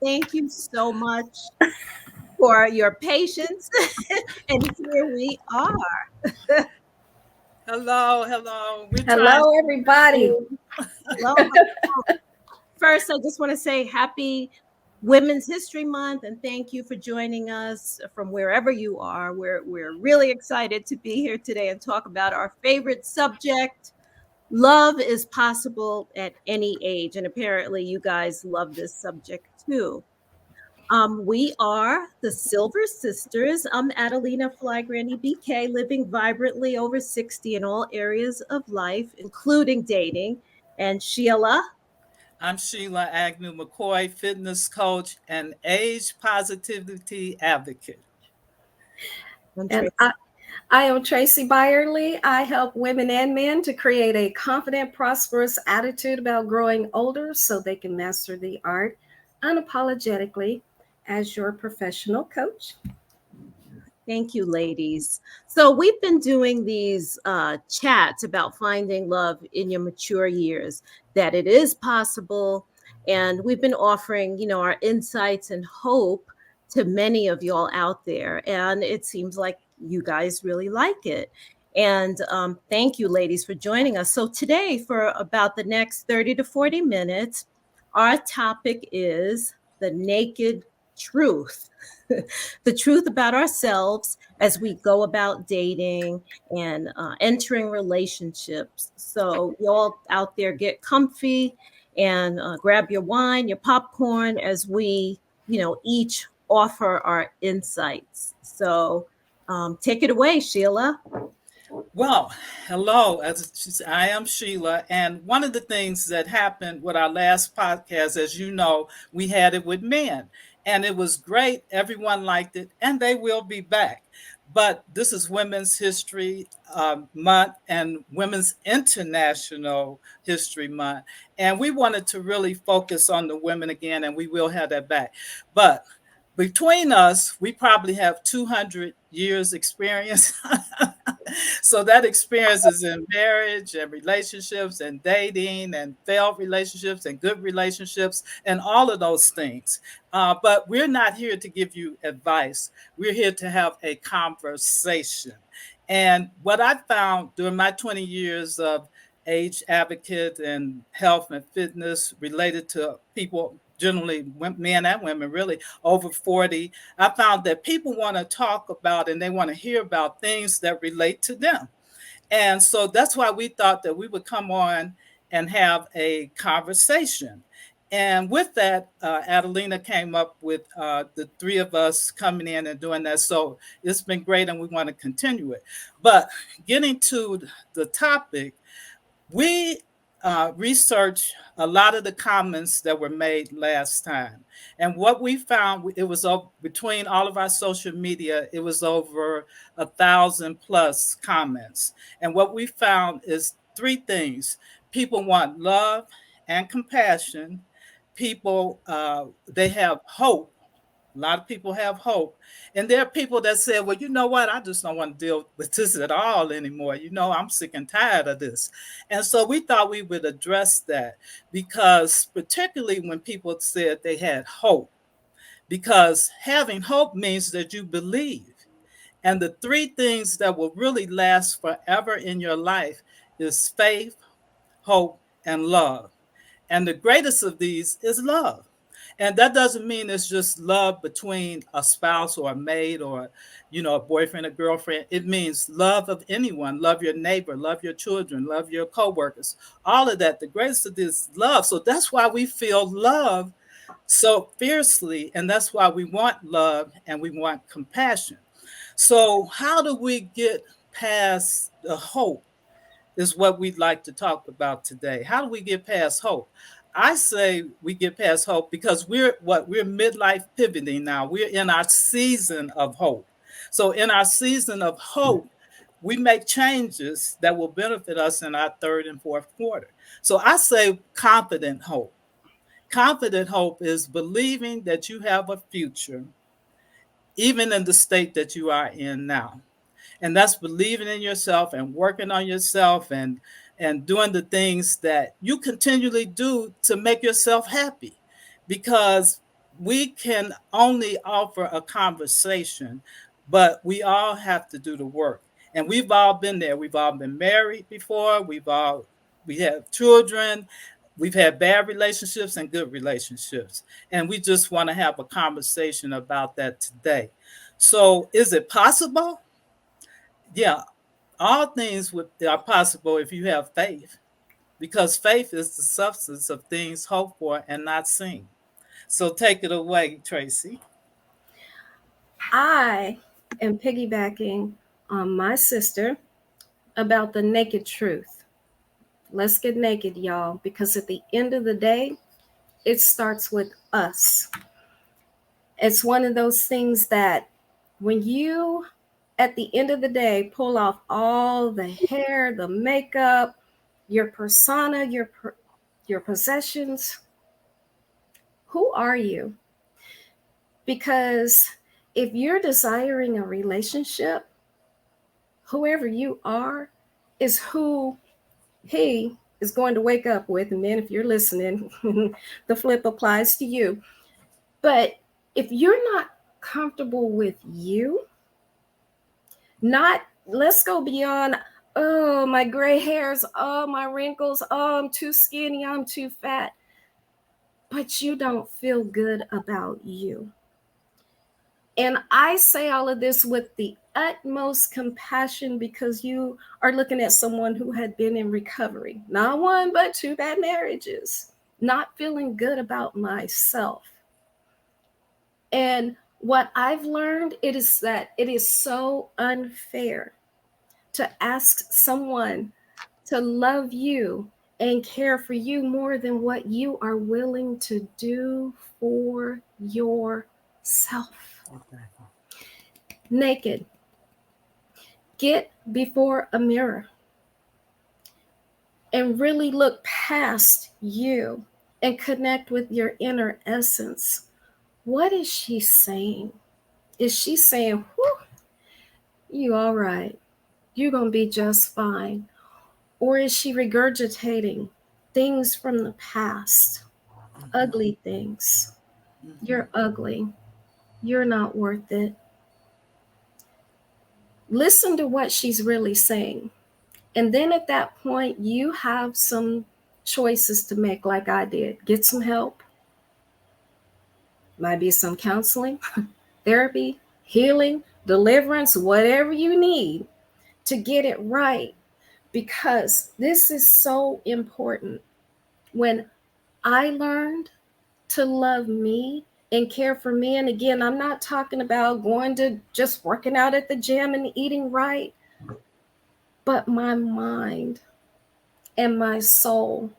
Thank you so much for your patience. And here we are. Hello, hello. We're trying Hello, to everybody. Hello. First, I just want to say happy Women's History Month and thank you for joining us from wherever you are. We're really excited to be here today and talk about our favorite subject. Love is possible at any age, and apparently you guys love this subject too. We are the Silver Sisters. I'm Adelina Fly BK, living vibrantly over 60 in all areas of life, including dating. And Sheila. I'm Sheila Agnew McCoy, fitness coach and age positivity advocate. And And Tracy. I am Tracy Byerly. I help women and men to create a confident, prosperous attitude about growing older so they can master the art unapologetically as your professional coach. Thank you, ladies. So we've been doing these chats about finding love in your mature years, that it is possible. And we've been offering, our insights and hope to many of y'all out there. And it seems like you guys really like it. And thank you, ladies, for joining us. So today, for about the next 30 to 40 minutes, our topic is the naked truth. The truth about ourselves as we go about dating and entering relationships. So, y'all out there get comfy and grab your wine, your popcorn as we, each offer our insights. So, take it away, Sheila. Well, hello. I am Sheila. And one of the things that happened with our last podcast, as you know, we had it with men. And it was great. Everyone liked it. And they will be back. But this is Women's History Month and Women's International History Month. And we wanted to really focus on the women again, and we will have that back. But between us, we probably have 200 years experience. So that experience is in marriage and relationships and dating and failed relationships and good relationships and all of those things. But we're not here to give you advice. We're here to have a conversation. And what I found during my 20 years of age advocate and health and fitness related to people, generally men and women, really over 40, I found that people want to talk about and they want to hear about things that relate to them. And so that's why we thought that we would come on and have a conversation. And with that, Adelina came up with the three of us coming in and doing that. So it's been great and we want to continue it. But getting to the topic, we researched a lot of the comments that were made last time. And what we found, it was between all of our social media, it was over 1,000 plus comments. And what we found is three things: people want love and compassion. People, they have hope. A lot of people have hope. And there are people that say, well, you know what? I just don't want to deal with this at all anymore. I'm sick and tired of this. And so we thought we would address that, because particularly when people said they had hope, because having hope means that you believe. And the three things that will really last forever in your life is faith, hope, and love. And the greatest of these is love. And that doesn't mean it's just love between a spouse or a mate or, a boyfriend or girlfriend. It means love of anyone. Love your neighbor, love your children, love your coworkers, all of that. The greatest of this is love. So that's why we feel love so fiercely. And that's why we want love and we want compassion. So how do we get past the hope is what we'd like to talk about today. How do we get past hope? I say we get past hope because we're midlife pivoting now. We're in our season of hope. So in our season of hope, we make changes that will benefit us in our third and fourth quarter. So I say confident hope. Confident hope is believing that you have a future, even in the state that you are in now. And that's believing in yourself and working on yourself and doing the things that you continually do to make yourself happy. Because we can only offer a conversation, but we all have to do the work. And we've all been there. We've all been married before. We have children. We've had bad relationships and good relationships. And we just want to have a conversation about that today. So, is it possible? Yeah, all things are possible if you have faith, because faith is the substance of things hoped for and not seen. So take it away, Tracy. I am piggybacking on my sister about the naked truth. Let's get naked, y'all, because at the end of the day, it starts with us. It's one of those things that when you, at the end of the day, pull off all the hair, the makeup, your persona, your possessions, who are you? Because if you're desiring a relationship, whoever you are is who he is going to wake up with. And then if you're listening, the flip applies to you. But if you're not comfortable with you, let's go beyond, oh, my gray hairs, oh, my wrinkles, oh, I'm too skinny, I'm too fat. But you don't feel good about you. And I say all of this with the utmost compassion because you are looking at someone who had been in recovery, not one, but two bad marriages, not feeling good about myself. And what I've learned is that it is so unfair to ask someone to love you and care for you more than what you are willing to do for yourself. Naked. Get before a mirror and really look past you and connect with your inner essence. What is she saying? Is she saying, whew, you all right? You're going to be just fine. Or is she regurgitating things from the past? Ugly things. You're ugly. You're not worth it. Listen to what she's really saying. And then at that point, you have some choices to make, like I did. Get some help. Might be some counseling, therapy, healing, deliverance, whatever you need to get it right. Because this is so important. When I learned to love me and care for me, and again, I'm not talking about going to just working out at the gym and eating right, but my mind and my soul,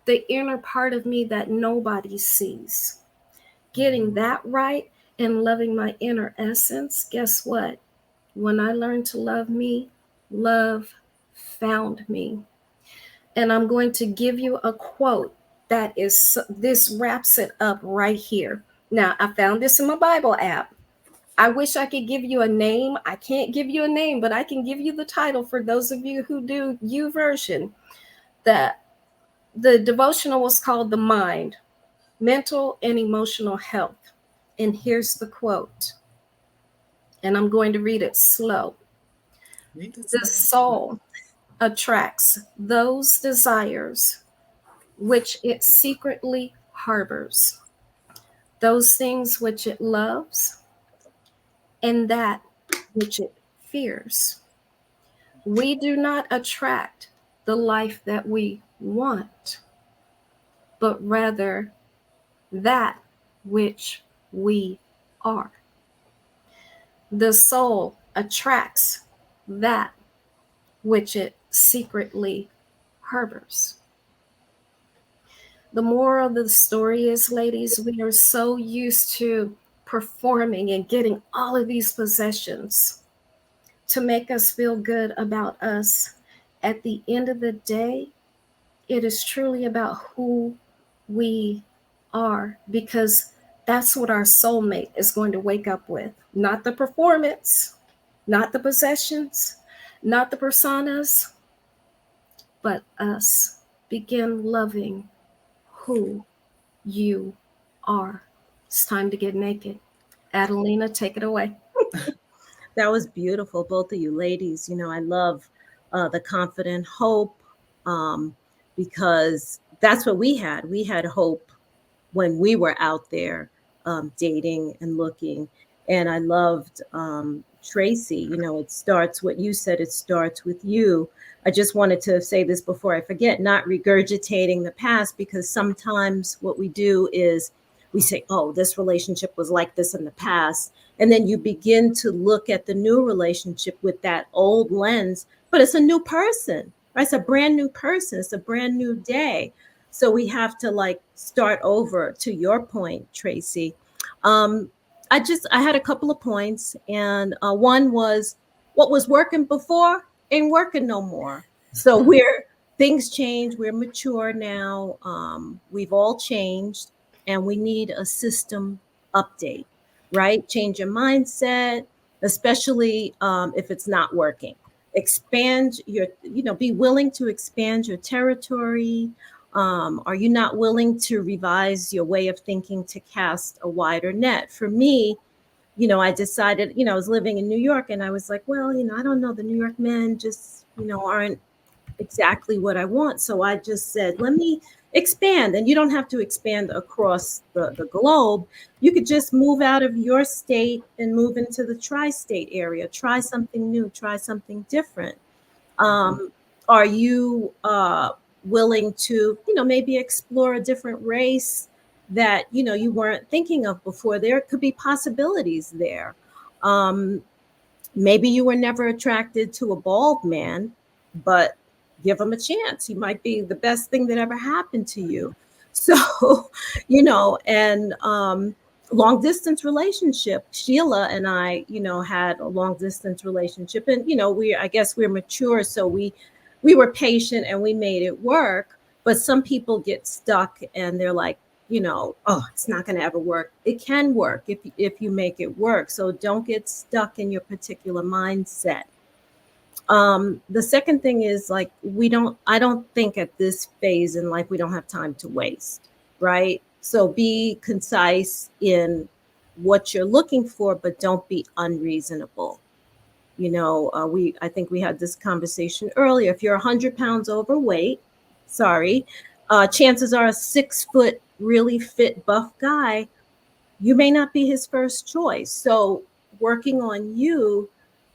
the inner part of me that nobody sees. Getting that right and loving my inner essence, guess what? When I learned to love me, love found me. And I'm going to give you a quote this wraps it up right here. Now, I found this in my Bible app. I wish I could give you a name. I can't give you a name, but I can give you the title for those of you who do YouVersion. The devotional was called The Mind, Mental and Emotional Health. And here's the quote. And I'm going to read it slow. The soul attracts those desires which it secretly harbors, those things which it loves, and that which it fears. We do not attract the life that we want, but rather that which we are. The soul attracts that which it secretly harbors. The moral of the story is, ladies, we are so used to performing and getting all of these possessions to make us feel good about us. At the end of the day, it is truly about who we are, because that's what our soulmate is going to wake up with. Not the performance, not the possessions, not the personas, but us. Begin loving who you are. It's time to get naked. Adelina, take it away. That was beautiful, both of you ladies. I love the confident hope, um, because that's what we had. We had hope when we were out there dating and looking. And I loved Tracy. It starts what you said, it starts with you. I just wanted to say this before I forget, not regurgitating the past, because sometimes what we do is we say, oh, this relationship was like this in the past. And then you begin to look at the new relationship with that old lens, but it's a new person, right? It's a brand new person. It's a brand new day. So we have to like start over, to your point, Tracy. Um, I had a couple of points, and one was what was working before ain't working no more. So things change. We're mature now. We've all changed, and we need a system update, right? Change your mindset, especially if it's not working. Expand be willing to expand your territory. Are you not willing to revise your way of thinking to cast a wider net? For me, I decided, I was living in New York, and I was like, well, I don't know, the New York men just, aren't exactly what I want. So I just said, let me expand. And you don't have to expand across the globe. You could just move out of your state and move into the tri-state area. Try something new, try something different. Are you willing to, maybe explore a different race that, you weren't thinking of before? There could be possibilities there. Maybe you were never attracted to a bald man, but give him a chance. He might be the best thing that ever happened to you. So, and long distance relationship. Sheila and I, had a long distance relationship, and I guess we're mature, so we were patient and we made it work. But some people get stuck and they're like, oh, it's not going to ever work. It can work if you make it work. So don't get stuck in your particular mindset. The second thing is, like, I don't think at this phase in life we don't have time to waste, right? So be concise in what you're looking for, but don't be unreasonable. I think we had this conversation earlier. If you're 100 pounds overweight, sorry, chances are a 6-foot, really fit, buff guy, you may not be his first choice. So working on you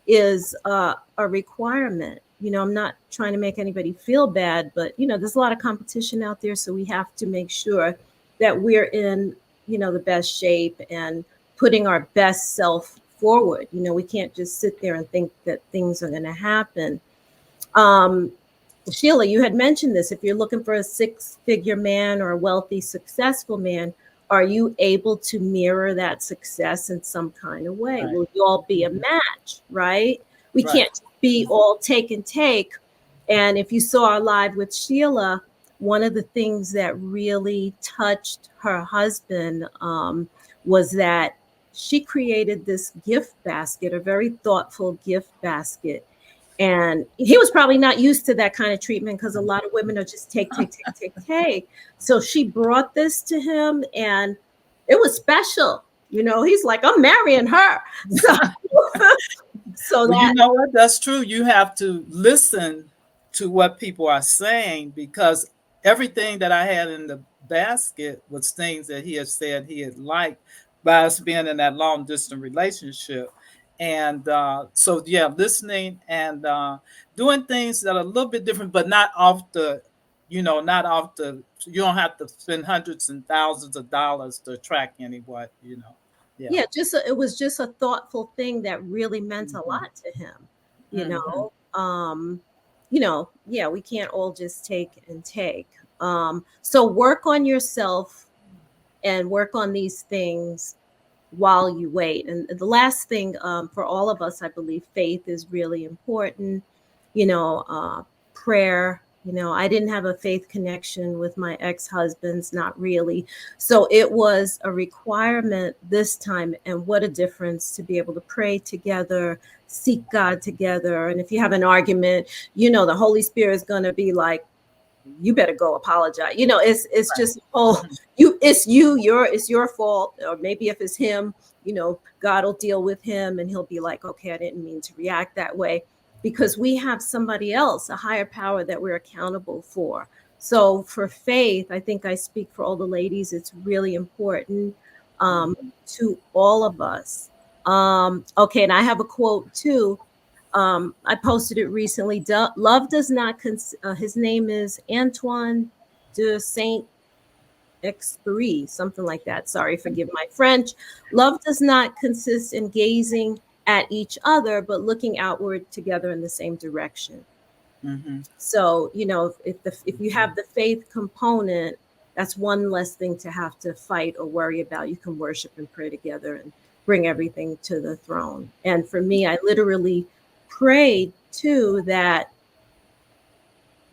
is a requirement. I'm not trying to make anybody feel bad, but there's a lot of competition out there, so we have to make sure that we're in the best shape and putting our best self forward. We can't just sit there and think that things are going to happen. Sheila, you had mentioned this. If you're looking for a 6-figure man or a wealthy, successful man, are you able to mirror that success in some kind of way? Right. Will you all be a match, right? We can't be all take and take. And if you saw our live with Sheila, one of the things that really touched her husband was that she created this gift basket, a very thoughtful gift basket. And he was probably not used to that kind of treatment, because a lot of women are just take. So she brought this to him, and it was special. He's like, I'm marrying her. So well, you know what? That's true. You have to listen to what people are saying, because everything that I had in the basket was things that he had said he had liked by us being in that long distance relationship. And so, yeah, listening and doing things that are a little bit different, but not off the, you don't have to spend hundreds and thousands of dollars to attract anyone, Yeah, it was just a thoughtful thing that really meant a lot to him, yeah, we can't all just take and take. So work on yourself and work on these things while you wait. And the last thing, for all of us, I believe faith is really important. Prayer. I didn't have a faith connection with my ex-husbands, not really. So it was a requirement this time. And what a difference to be able to pray together, seek God together. And if you have an argument, the Holy Spirit is going to be like, you better go apologize. You know, it's Right. just oh, it's your fault. Or maybe if it's him, you know, God will deal with him and he'll be like, okay, I didn't mean to react that way, because we have somebody else, a higher power that we're accountable for. So for faith, I think I speak for all the ladies. It's really important to all of us. Okay, and I have a quote too. I posted it recently. Love does not. His name is Antoine de Saint Exupéry, something like that. Sorry, forgive my French. Love does not consist in gazing at each other, but looking outward together in the same direction. Mm-hmm. So, you know, if you have the faith component, that's one less thing to have to fight or worry about. You can worship and pray together and bring everything to the throne. And for me, I literally prayed too that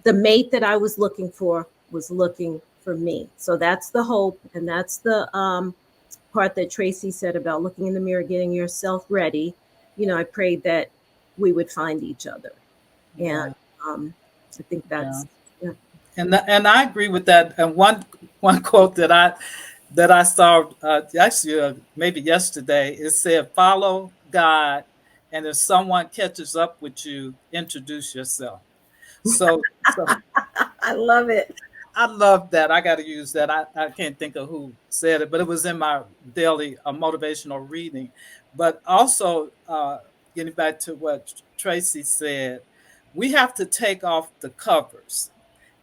the mate that I was looking for was looking for me. So that's the hope, and that's the part that Tracy said about looking in the mirror, getting yourself ready. You know, I prayed that we would find each other, and Yeah. I think Yeah. that's yeah. And I agree with that. And one quote that I saw actually maybe yesterday, it said, "Follow God, and if someone catches up with you, introduce yourself." So I love it. I love that. I got to use that. I can't think of who said it, but it was in my daily motivational reading. But also, getting back to what Tracy said, we have to take off the covers.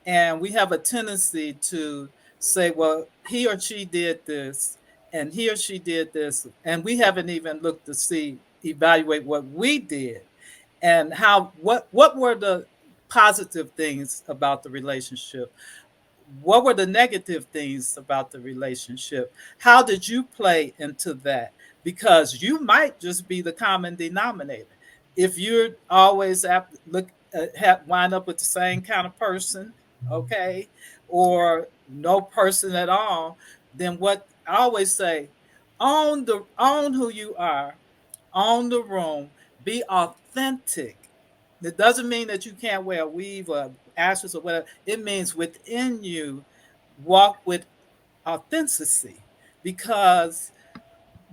And we have a tendency to say, well, he or she did this, and he or she did this. And we haven't even looked to evaluate what we did and what were the positive things about the relationship, what were the negative things about the relationship, how did you play into that, because you might just be the common denominator if you're always wind up with the same kind of person, okay, or no person at all. Then what I always say, own who you are, own the room, be authentic. It doesn't mean that you can't wear a weave or ashes or whatever. It means within you, walk with authenticity. Because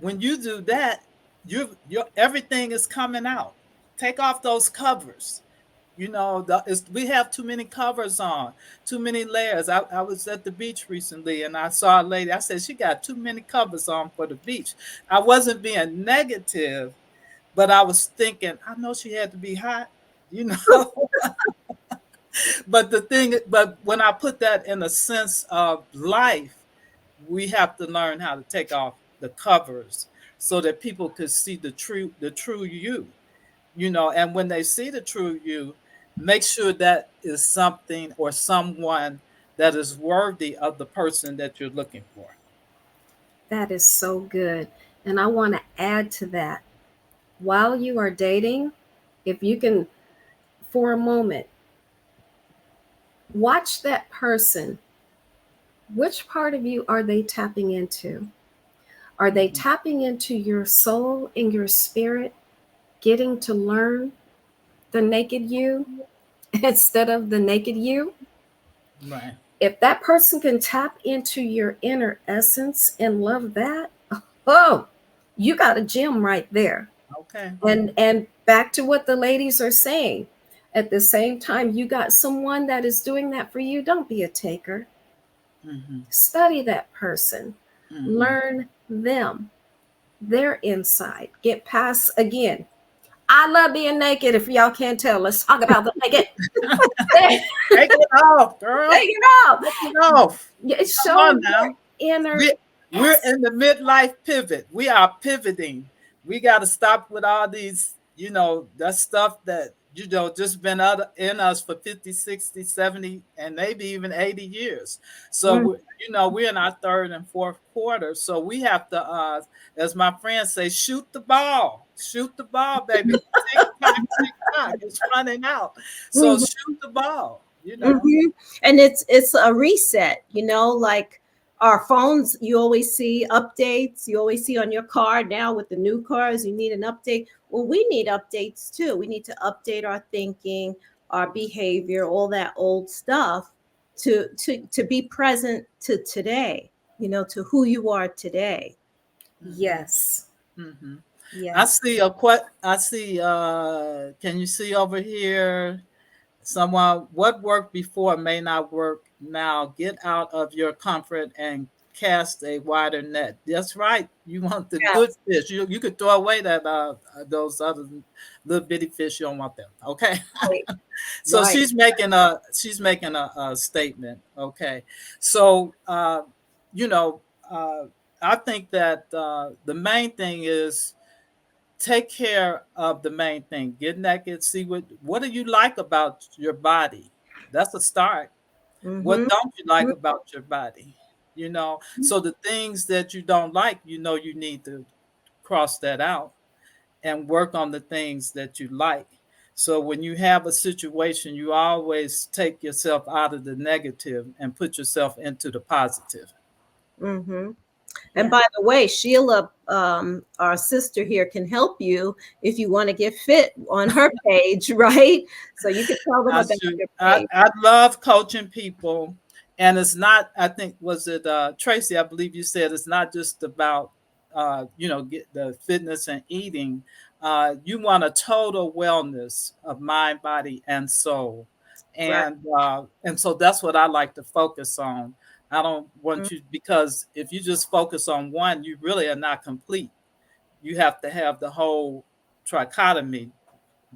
when you do that, your everything is coming out. Take off those covers. You know, we have too many covers on, too many layers. I was at the beach recently and I saw a lady. I said, she got too many covers on for the beach. I wasn't being negative, but I was thinking, I know she had to be hot, you know. But when I put that in a sense of life, we have to learn how to take off the covers so that people could see the true you, you know. And when they see the true you, make sure that is something or someone that is worthy of the person that you're looking for. That is so good. And I want to add to that. While you are dating, if you can, for a moment, watch that person. Which part of you are they tapping into? Are they tapping into your soul and your spirit, getting to learn the naked you instead of the naked you? Right. If that person can tap into your inner essence and love that, oh, you got a gem right there. Okay. And back to what the ladies are saying. At the same time, you got someone that is doing that for you. Don't be a taker. Mm-hmm. Study that person. Mm-hmm. Learn them, their inside. Get past again. I love being naked. If y'all can't tell, let's talk about the naked. Take it off, girl. Take it off. Take it off. It's Come on so now. inner. We're in the midlife pivot. We are pivoting. We got to stop with all these, you know, that stuff that, you know, just been in us for 50, 60, 70, and maybe even 80 years. So, you know, we're in our third and fourth quarter. So we have to, as my friends say, shoot the ball. Shoot the ball, baby. Tick tock. It's running out. So shoot the ball, you know. And it's a reset, you know, like our phones, you always see updates. You always see on your car now with the new cars, you need an update. Well, we need updates too. We need to update our thinking, our behavior, all that old stuff. to be present to today, to who you are today. Yes. Mm-hmm. I Yes. see I see can you see over here someone, what worked before may not work now. Get out of your comfort and cast a wider net. That's right. You want the good Yes. fish. You could throw away that those other little bitty fish. You don't want them. Okay. Right. So Right. she's making a statement. Okay. So you know, I think that the main thing is take care of the main thing. Get naked, see what do you like about your body. That's a start. What Mm-hmm. don't you like about your body? So the things that you don't like, you need to cross that out and work on the things that you like. So when you have a situation, you always take yourself out of the negative and put yourself into the positive. Mm-hmm. And Yeah. by the way, Sheila, our sister here, can help you if you want to get fit on her page, right? So you can tell them I about should. your I, page. I love coaching people, and it's not. I think was it Tracy? I believe you said it's not just about get the fitness and eating. You want a total wellness of mind, body, and soul, Right. and so that's what I like to focus on. I don't want you because if you just focus on one, you really are not complete. You have to have the whole trichotomy: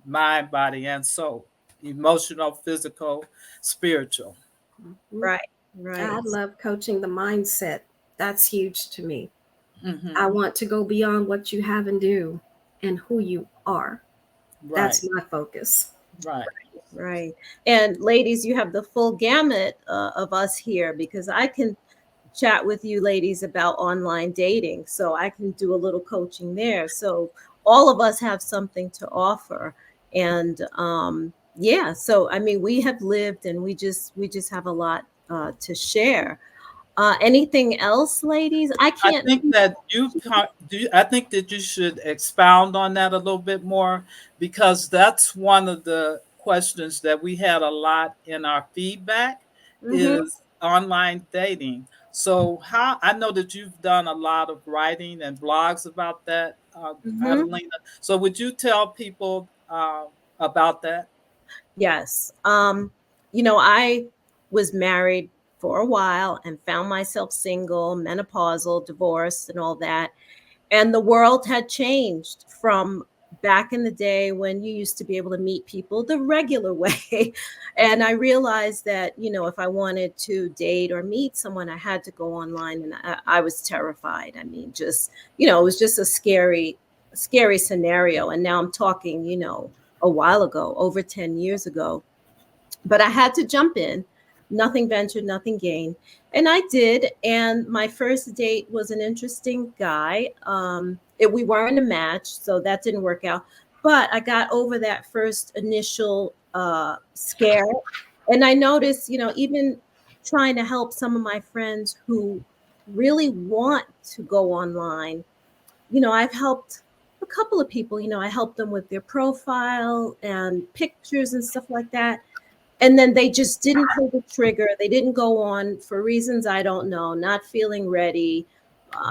mind, body, and soul, emotional, physical, spiritual. Mhm. Right. Right. I love coaching the mindset. That's huge to me. I Hmm. want to go beyond what you have and do and who you are. That's Right, my focus. right. Right. And ladies, you have the full gamut of us here because I can chat with you ladies about online dating. So I can do a little coaching there. So all of us have something to offer. And yeah, so I mean, we have lived and we just have a lot to share. Anything else, ladies? I I can't. think that I think that you should expound on that a little bit more because that's one of the questions that we had a lot in our feedback Mhm, is online dating. So how I know that you've done a lot of writing and blogs about that, mhm. Adelina. So would you tell people about that? Yes. I was married for a while and found myself single, menopausal, divorced, and all that. And the world had changed from back in the day when you used to be able to meet people the regular way. And I realized that, if I wanted to date or meet someone, I had to go online. And I was terrified. I mean, just, it was just a scary scenario. And now I'm talking, a while ago, over 10 years ago. But I had to jump in. Nothing ventured, nothing gained. And I did. And my first date was an interesting guy. We weren't a match, so that didn't work out. But I got over that first initial scare. And I noticed, even trying to help some of my friends who really want to go online, I've helped a couple of people. I helped them with their profile and pictures and stuff like that. And then they just didn't pull the trigger. They didn't go on for reasons I don't know, not feeling ready,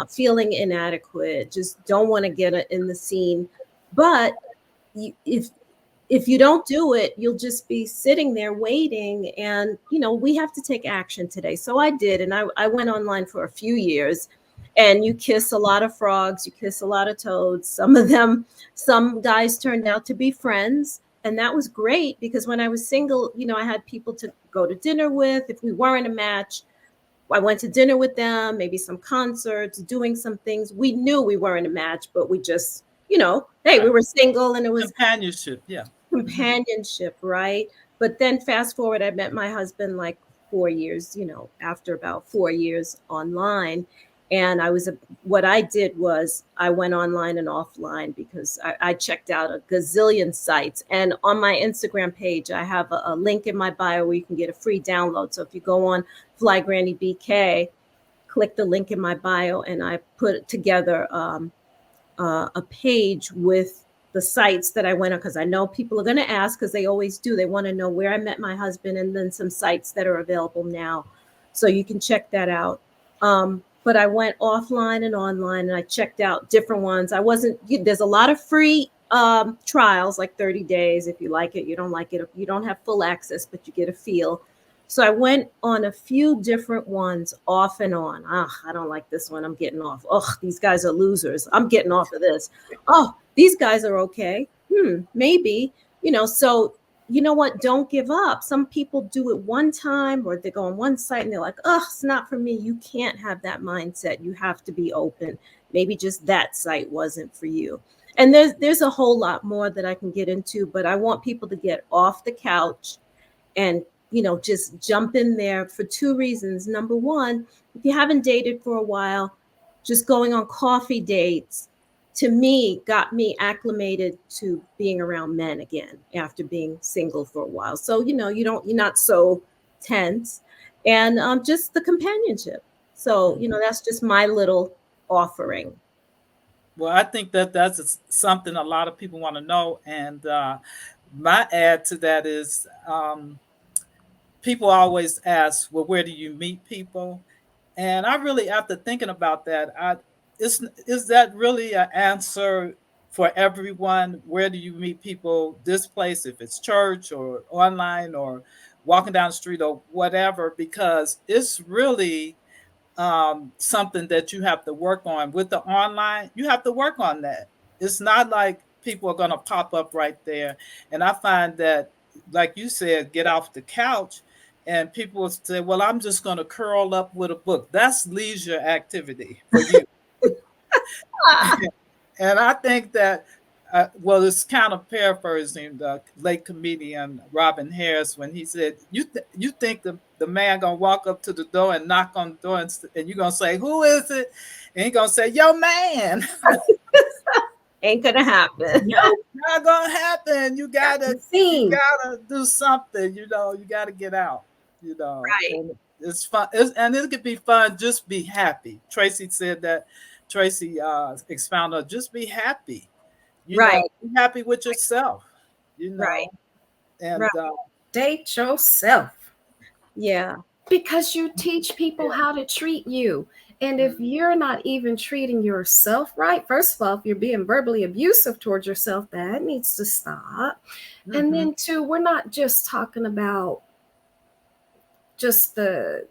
feeling inadequate, just don't want to get in the scene. But if you don't do it, you'll just be sitting there waiting. And we have to take action today. So I did, and I went online for a few years. And you kiss a lot of frogs, you kiss a lot of toads. Some guys turned out to be friends, and that was great because when I was single, I had people to go to dinner with. If we weren't a match, I went to dinner with them, maybe some concerts, doing some things. We knew we weren't a match, but we just, hey, we Right. were single and it was Companionship, yeah. Hmm. companionship, right? But then fast forward, I met my husband like 4 years, after about 4 years online. And what I did was I went online and offline because I checked out a gazillion sites. And on my Instagram page, I have a link in my bio where you can get a free download. So if you go on Fly Granny BK, click the link in my bio, and I put together a page with the sites that I went on, because I know people are going to ask, because they always do. They want to know where I met my husband, and then some sites that are available now. So you can check that out. But I went offline and online, and I checked out different ones. There's a lot of free trials, like 30 days. If you like it, you don't like it. You don't have full access, but you get a feel. So I went on a few different ones off and on. I don't like this one. I'm getting off. Oh, these guys are losers. I'm getting off of this. Oh, these guys are okay. Maybe, so you know what? Don't give up. Some people do it one time, or they go on one site and they're like, oh, it's not for me. You can't have that mindset. You have to be open. Maybe just that site wasn't for you. And there's a whole lot more that I can get into, but I want people to get off the couch and just jump in there for two reasons. Number one, if you haven't dated for a while, just going on coffee dates, to me, got me acclimated to being around men again after being single for a while. So, you're not so tense, and just the companionship. So, that's just my little offering. Well, I think that's something a lot of people want to know. And my add to that is, people always ask, well, where do you meet people? And I really, after thinking about that, is that really an answer for everyone? Where do you meet people this place, if it's church or online or walking down the street or whatever? Because it's really something that you have to work on. With the online, you have to work on that. It's not like people are going to pop up right there. And I find that, like you said, get off the couch. And people will say, well, I'm just going to curl up with a book. That's leisure activity for you. And I think that, it's kind of paraphrasing the late comedian Robin Harris when he said, you think the man going to walk up to the door and knock on the door and you're going to say, who is it? And he's going to say, yo, man. Ain't going to happen. No, not going to happen. You got to do something. You got to get out. Right. And it's fun, and it could be fun. Just be happy. Tracy said that. Tracy expounded on just be happy. Right. Be happy with yourself. Right. And right. Date yourself. Yeah. Because you teach people how to treat you. And if you're not even treating yourself right, first of all, if you're being verbally abusive towards yourself, that needs to stop. Mm-hmm. And then two, we're not just talking about just the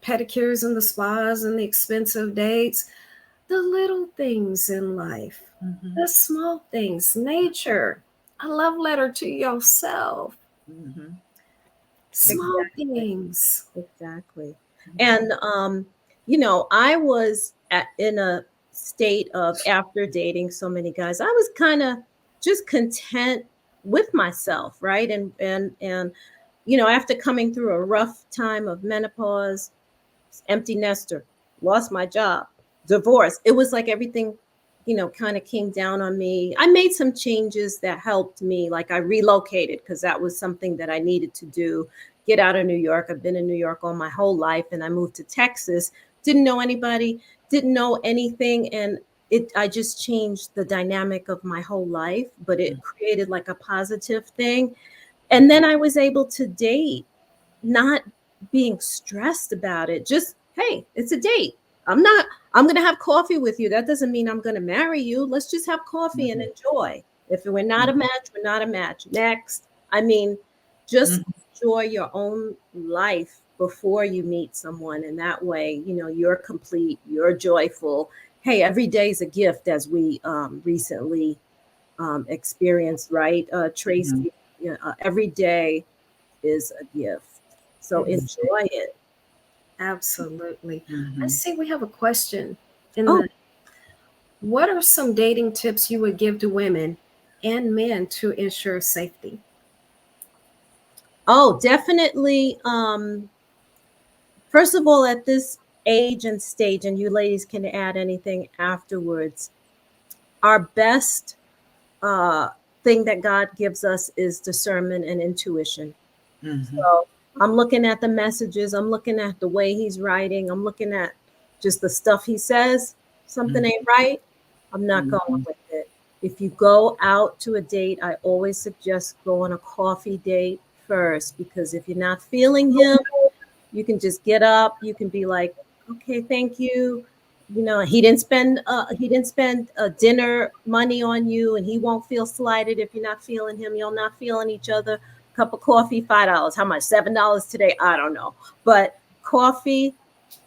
pedicures and the spas and the expensive dates, the little things in life, the small things, nature, a love letter to yourself, small things. Exactly. And, I was in a state of, after dating so many guys, I was kind of just content with myself. Right. And, after coming through a rough time of menopause, empty nester, lost my job, divorce, it was like everything, kind of came down on me. I made some changes that helped me. Like I relocated because that was something that I needed to do, get out of New York. I've been in New York all my whole life, and I moved to Texas, didn't know anybody, didn't know anything. And I just changed the dynamic of my whole life, but it created like a positive thing. And then I was able to date, not being stressed about it. Just, hey, it's a date. I'm going to have coffee with you. That doesn't mean I'm going to marry you. Let's just have coffee and enjoy. If we're not a match, we're not a match. Next. I mean, just enjoy your own life before you meet someone. And that way, you're complete, you're joyful. Hey, every day is a gift, as we recently experienced, right? Tracy, every day is a gift. So enjoy it. Absolutely. I see we have a question. What are some dating tips you would give to women and men to ensure safety? Oh, definitely. First of all, at this age and stage, and you ladies can add anything afterwards, our best thing that God gives us is discernment and intuition. So I'm looking at the messages. I'm looking at the way he's writing. I'm looking at just the stuff he says. Something ain't right. I'm not going with it. If you go out to a date, I always suggest go on a coffee date first, because if you're not feeling him, you can just get up. You can be like, okay, thank you. You know, he didn't spend dinner money on you, and he won't feel slighted if you're not feeling him. You're not feeling each other. Cup of coffee, $5. How much? $7 today? I don't know. But coffee,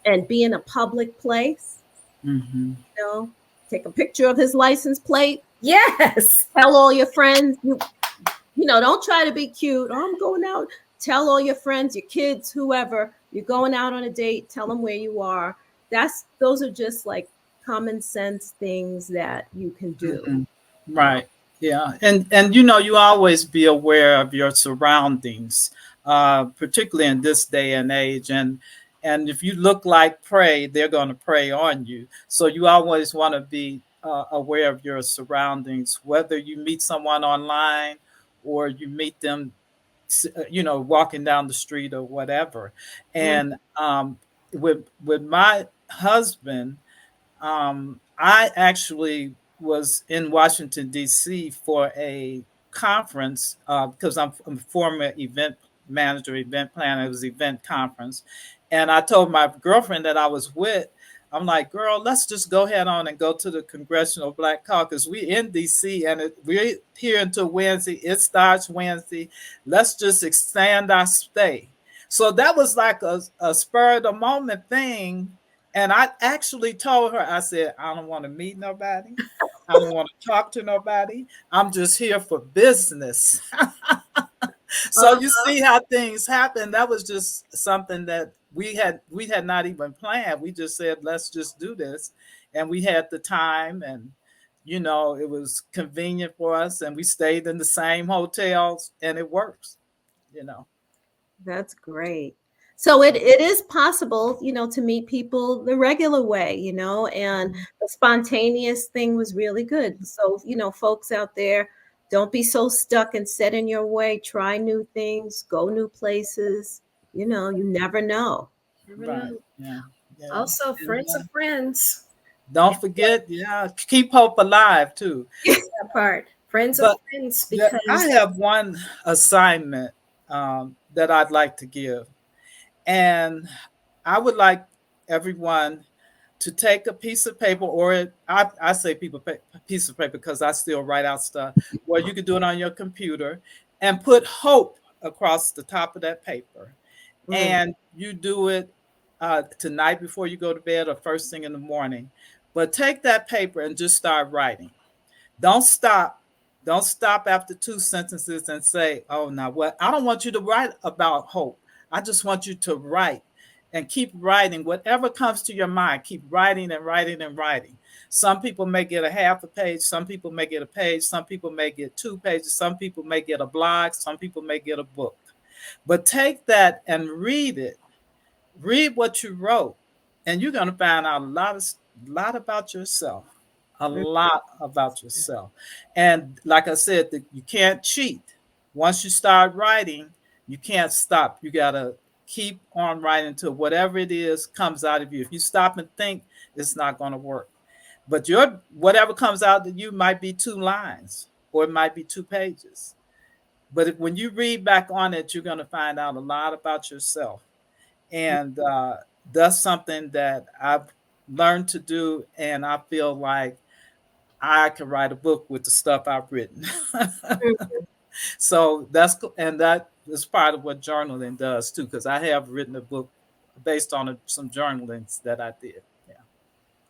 and be in a public place, Mm-hmm. you know, take a picture of his license plate, Yes. tell all your friends, don't try to be cute. Oh, I'm going out. Tell all your friends, your kids, whoever, you're going out on a date, tell them where you are. Those are just like common sense things that you can do. Mm-hmm. Right. Yeah. And you always be aware of your surroundings, particularly in this day and age. And if you look like prey, they're going to prey on you. So you always want to be aware of your surroundings, whether you meet someone online or you meet them, walking down the street or whatever. And with my husband, I actually was in Washington, D.C. for a conference because I'm a former event manager, event planner. It was an event conference. And I told my girlfriend that I was with, I'm like, girl, let's just go ahead on and go to the Congressional Black Caucus. We in D.C. and we're here until Wednesday. It starts Wednesday. Let's just extend our stay. So that was like a spur of the moment thing. And I actually told her, I said, I don't want to meet nobody. I don't want to talk to nobody. I'm just here for business. So you see how things happen. That was just something that we had not even planned. We just said, let's just do this. And we had the time, and it was convenient for us, and we stayed in the same hotels, and it works. That's great. So it is possible, to meet people the regular way, and the spontaneous thing was really good. So, folks out there, don't be so stuck and set in your way. Try new things, go new places. You never know. Never Right. know. Yeah. Yeah. Also, friends of friends. Don't forget, keep hope alive too. That part. Friends of But friends, I because have one assignment that I'd like to give. And I would like everyone to take a piece of paper, or I say piece of paper because I still write out stuff, or you could do it on your computer and put hope across the top of that paper. Mm. And you do it tonight before you go to bed or first thing in the morning. But take that paper and just start writing. Don't stop. Don't stop after 2 sentences and say, oh, now what? I don't want you to write about hope. I just want you to write and keep writing. Whatever comes to your mind, keep writing and writing and writing. Some people may get a half a page. Some people may get a page. Some people may get 2 pages. Some people may get a blog. Some people may get a book. But take that and read it. Read what you wrote, and you're going to find out a lot about yourself. A lot about yourself. And like I said, you can't cheat. Once you start writing, you can't stop. You got to keep on writing until whatever it is comes out of you. If you stop and think, it's not going to work. But whatever comes out of you might be 2 lines, or it might be 2 pages. But when you read back on it, you're going to find out a lot about yourself. And that's something that I've learned to do. And I feel like I can write a book with the stuff I've written. So that is part of what journaling does too, because I have written a book based on some journaling that I did. Yeah.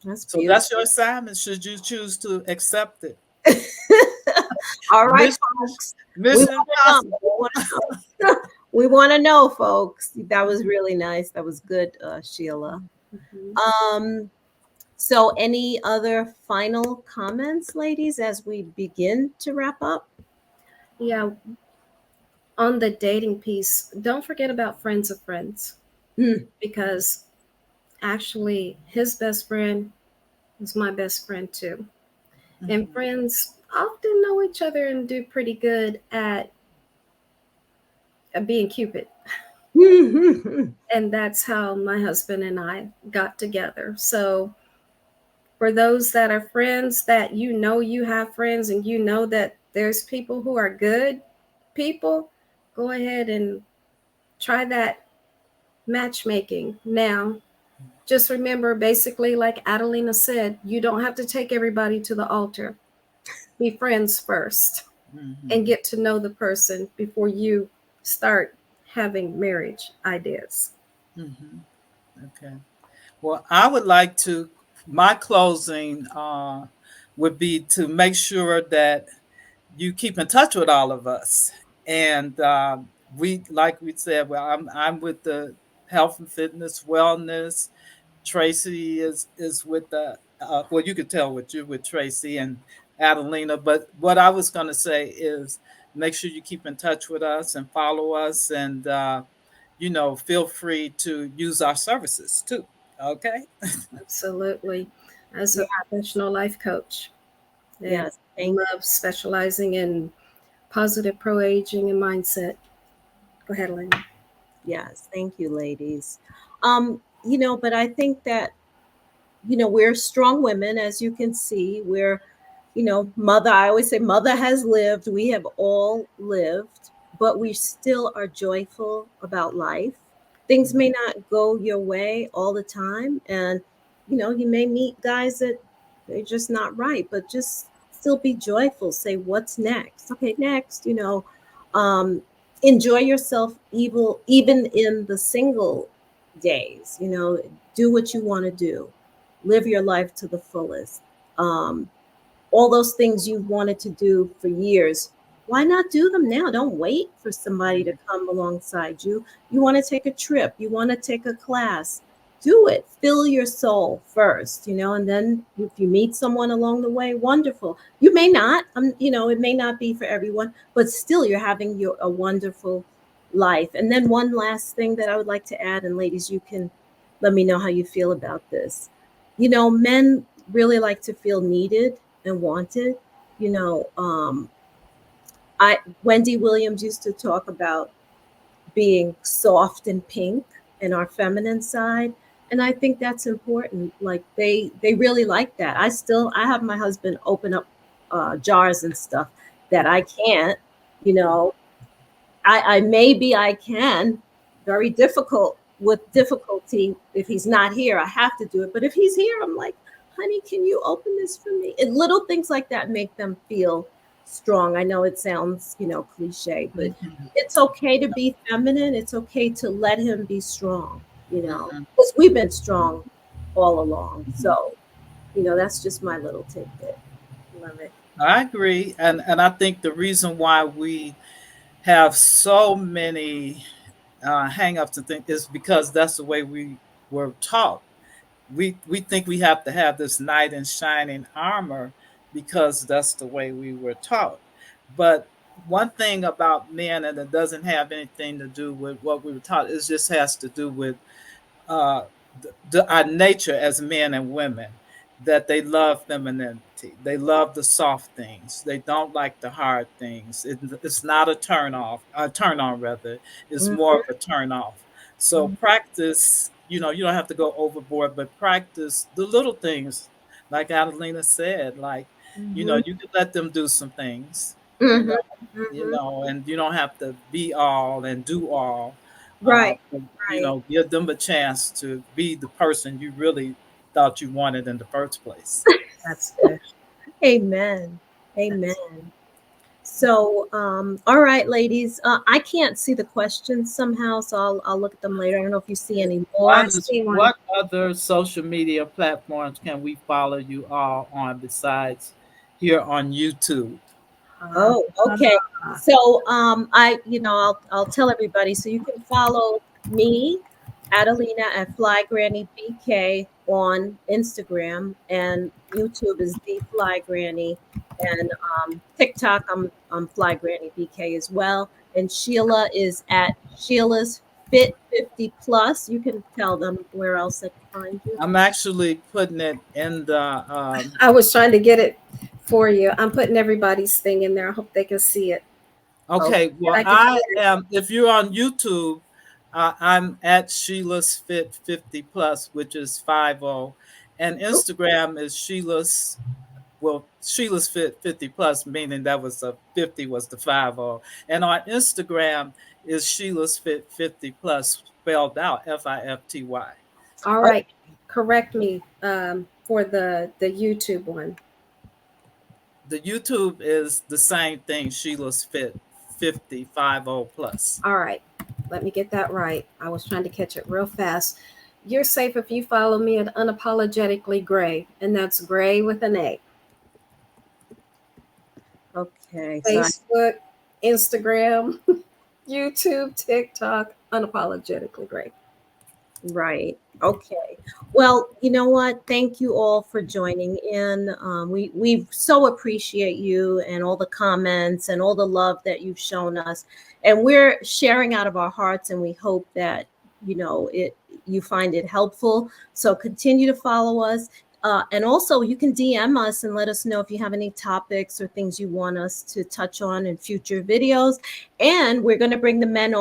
That's So beautiful. that's your assignment, should you choose to accept it. All right, Mission, folks. mission impossible. We want to know, folks. That was really nice. That was good, Sheila. So any other final comments, ladies, as we begin to wrap up? Yeah, on the dating piece, don't forget about friends of friends, because actually his best friend is my best friend too. And friends often know each other and do pretty good at being Cupid. And that's how my husband and I got together. So For those that are friends, that you have friends and you know that there's people who are good people, go ahead and try that matchmaking. Now, just remember, basically, like Adelina said, you don't have to take everybody to the altar. Be friends first and get to know the person before you start having marriage ideas. Okay. Well, I would like to, my closing would be to make sure that you keep in touch with all of us. And like we said, well, I'm with the health and fitness wellness. Tracy is with the well, you could tell what you're with Tracy and Adelina. But what I was going to say is make sure you keep in touch with us and follow us, and feel free to use our services too. Okay. Absolutely. As Yeah. a professional life coach, and Yes. Thank love specializing in positive pro aging and mindset. Go ahead, Elena. Yes, thank you, ladies. But I think that, we're strong women, as you can see. We're, mother, I always say mother has lived. We have all lived, but we still are joyful about life. Things may not go your way all the time. And, you may meet guys that they're just not right, but just still be joyful. Say, what's next? Okay, next, um, enjoy yourself even in the single days, do what you want to do, live your life to the fullest. Um, all those things you've wanted to do for years, why not do them now? Don't wait for somebody to come alongside you. You want to take a trip, you want to take a class, do it. Fill your soul first, and then if you meet someone along the way, wonderful. You may not, it may not be for everyone, but still you're having a wonderful life. And then one last thing that I would like to add, and ladies, you can let me know how you feel about this. Men really like to feel needed and wanted. You know, I Wendy Williams used to talk about being soft and pink and our feminine side, and I think that's important. Like they really like that. I have my husband open up jars and stuff that I can't. You know, I maybe I can. Very difficult with difficulty. If he's not here, I have to do it. But if he's here, I'm like, honey, can you open this for me? And little things like that make them feel strong. I know it sounds, cliche, but it's okay to be feminine. It's okay to let him be strong, because we've been strong all along. So, that's just my little tidbit. Love it. I agree, and I think the reason why we have so many hang-ups and things is because that's the way we were taught. We think we have to have this knight in shining armor because that's the way we were taught. But one thing about men, and it doesn't have anything to do with what we were taught, it just has to do with uh, our nature as men and women, that they love femininity. They love the soft things. They don't like the hard things. It's not a turn on rather. It's Mhm. more of a turn off. So practice, you don't have to go overboard, but practice the little things, like Adelina said, like, Mhm. you can let them do some things, you Mhm. know, Mhm. and you don't have to be all and do all. Right. But, Right. give them a chance to be the person you really thought you wanted in the first place. That's good. Amen. That's Amen. So, all right, ladies. I can't see the questions somehow, so I'll look at them later. I don't know if you see any I more. One is, see one. what other social media platforms can we follow you all on besides here on YouTube? Uh, Oh, okay. So, I'll tell everybody. So you can follow me, Adelina at Fly Granny BK on Instagram, and YouTube is the Fly Granny, and TikTok I'm Fly Granny BK as well, and Sheila is at Sheila's Fit 50 Plus. You can tell them where else they can find you. I'm actually putting it in the I was trying to get it for you. I'm putting everybody's thing in there. I hope they can see it. Oh, okay. And Well, I can I hear it. am. If you're on YouTube, I'm at Sheila's Fit 50 Plus, which is 50, And Instagram is Sheila's. Well, Sheila's Fit 50 plus, meaning that was a 50 was the 50. And on Instagram is Sheila's Fit 50 plus, spelled out FIFTY. All right. Correct me for the YouTube one. The YouTube is the same thing, Sheila's Fit 50 plus. All right. Let me get that right. I was trying to catch it real fast. You're safe if you follow me at Unapologetically Gray, and that's Gray with an A. Okay. Facebook, Instagram, YouTube, TikTok, Unapologetically Gray. Right. Okay. Well, you know what? Thank you all for joining in. We so appreciate you and all the comments and all the love that you've shown us. And we're sharing out of our hearts, and we hope that you find it helpful. So continue to follow us. And also, you can DM us and let us know if you have any topics or things you want us to touch on in future videos. And we're going to bring the men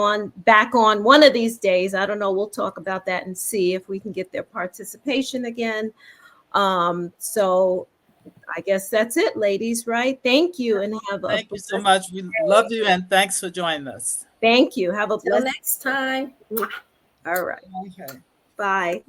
back on one of these days. I don't know. We'll talk about that and see if we can get their participation again. So I guess that's it, ladies, right? Thank you. And thank you so much. We love you, and thanks for joining us. Thank you. Have a blessed next time. All right. Okay. Bye.